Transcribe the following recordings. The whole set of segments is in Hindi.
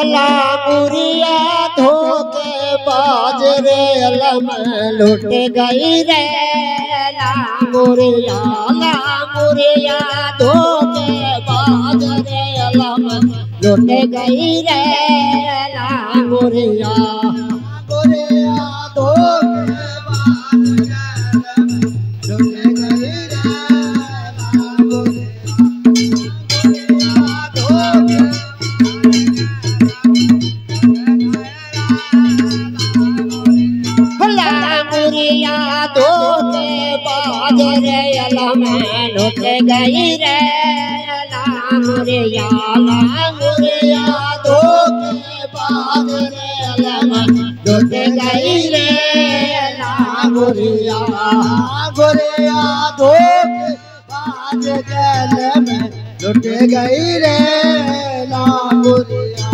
लांगुरिया धोखे बाज रे अलम लुट गई रे लांगुरिया धोखे बाज रे अलम लुट गई रे लांगुरिया लुट गई रे लांगुरिया धोखे बाज रे अलम लुट गई रे लांगुरिया धोखे बाज रे अलम लुट गई रे लांगुरिया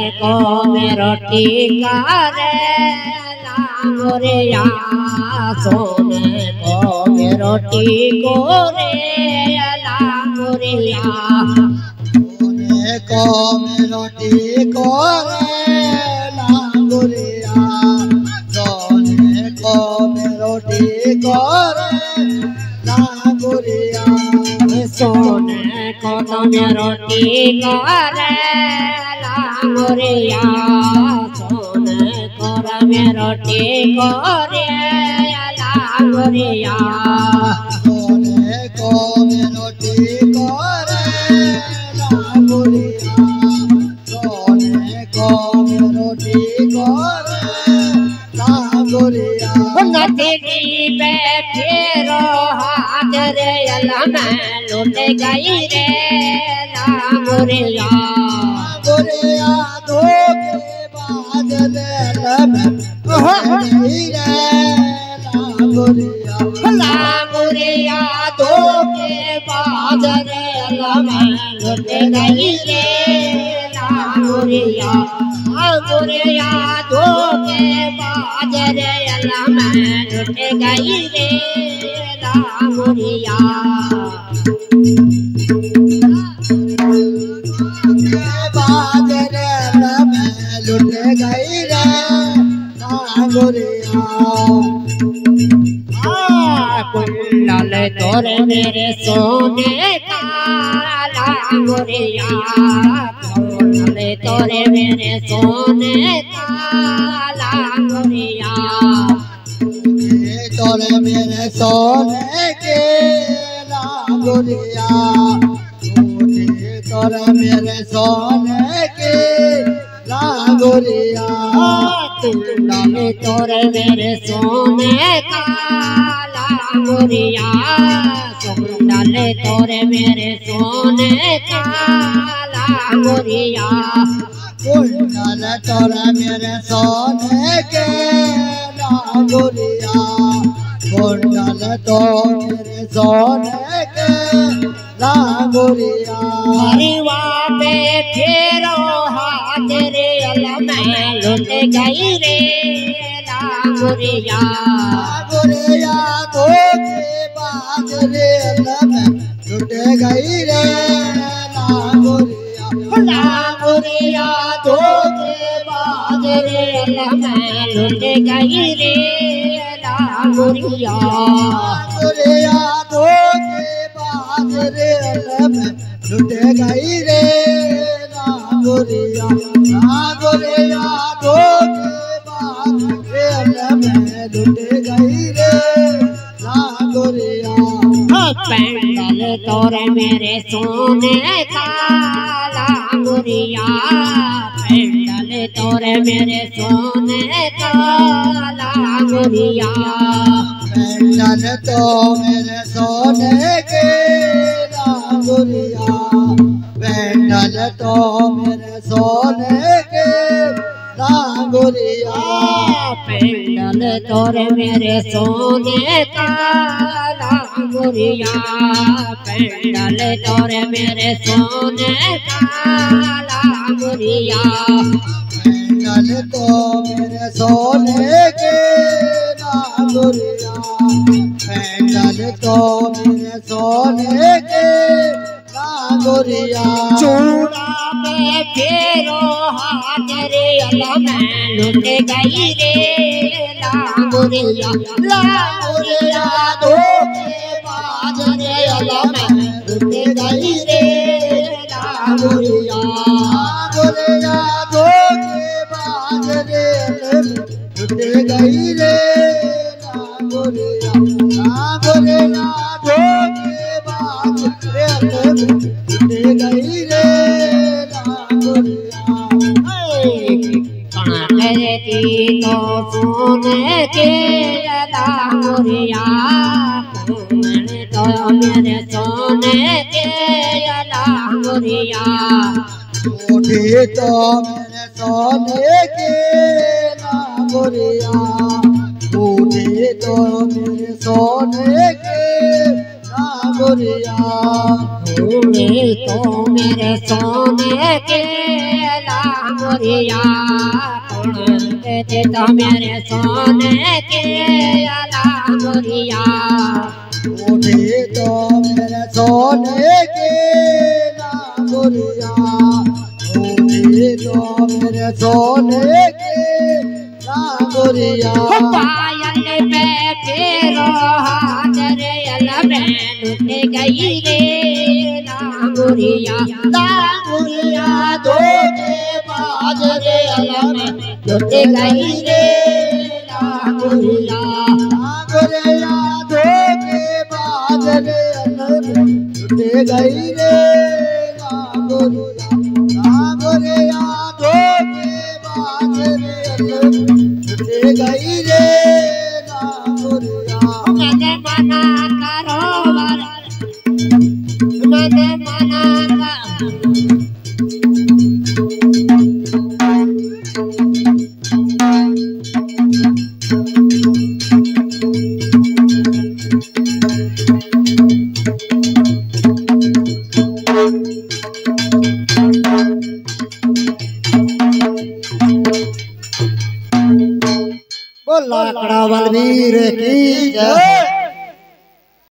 रोटी करे लांगुरिया सोने को रोटी को रे लांगुरिया सोने को रोटी को रे लांगुरिया सोने को रोटी को रे लांगुरिया सोने को रोटी करे लांगुरिया सोने को रोटी करे लांगुरिया सोने को रोटी करे लांगुरिया सोने को रोटी करे लांगुरिया नदी पे फेरो हाथ रे अलम लुट गई रे लांगुरिया धोखे बाज रे अलम लांगुरिया धोखे बाज रे अलम लुट गई रे लांगुरिया धोखे बाज रे अलम लुट गई रे लांगुरिया बाज रे अलम लुट गई रे लांगुरिया कुंडल तोरे मेरे सोने का लांगुरिया कुंडल तोरे मेरे सोने का लांगुरिया तोरे मेरे सोने के लांगुरिया तोरे मेरे सोने के लांगुरिया कुंडल तोरे मेरे सोने का लांगुरिया कुंडल तोरे मेरे सोने का लांगुरिया कुंडल तोरे मेरे सोने के लांगुरिया कुंडल तो मेरे सोने के लांगुरिया हरिवा पे फेरो हाथ रे अलम लुट गई रे लांगुरिया धोखे बाज रे अलम लुट गई रे लांगुरिया धोखे बाज रे अलम लुट गई रे लांगुरिया धोखे बाज रे अलम लुट गई रे लांगुरिया धोखे बाज रे अलम लुट गई रे लांगुरिया पेंडल तोरे मेरे सोने का लांगुरिया पेंडल तोरे मेरे सोने का लांगुरिया पेंडल तो मेरे सोने के लांगुरिया पेंडल तो मेरे सोने के लांगुरिया पेंडल तोरे मेरे सोने का लांगुरिया मुरिया पेंडल तोरे मेरे सोने काला मुरिया पेंडल तो मेरे सोने के ना मुरिया पेंडल तो मेरे सोने के ना मुरिया चूड़ा पे फेरो हाथ रे अल्लाह मैं लुट गई रे लांगुरिया धोखे बाज रे अल्लाह मैं लुट गई रे लांगुरिया धोखे बाज रे लुट गई रे लांगुरिया धोखे बाज रे लुट गई रे करती तो सोने के लांगुरिया तो मेरे सोने के लांगुरिया उठी तो मेरे सोने के लांगुरिया उठी तो मेरे सोने के लांगुरिया उठी तो मेरे सोने के लांगुरिया तो मेरे सोने के लांगुरिया उठी तो मेरे सोने के लांगुरिया उठी तो मेरे सोने के लांगुरिया पायल पे फेरो हाथ रे अल्लाह मैं लुट गई रे लांगुरिया धोखे बाज रे अल्लाह मैं लुट गई रे लांगुरिया धोखे बाज रे अल्लाह मैं लुट गई रे लांगुरिया धोखे बाज रे अल्लाह लुट गई रे लांगुरिया मैंने मना करो मैंने मना बोला कड़ा बलवीर की जय।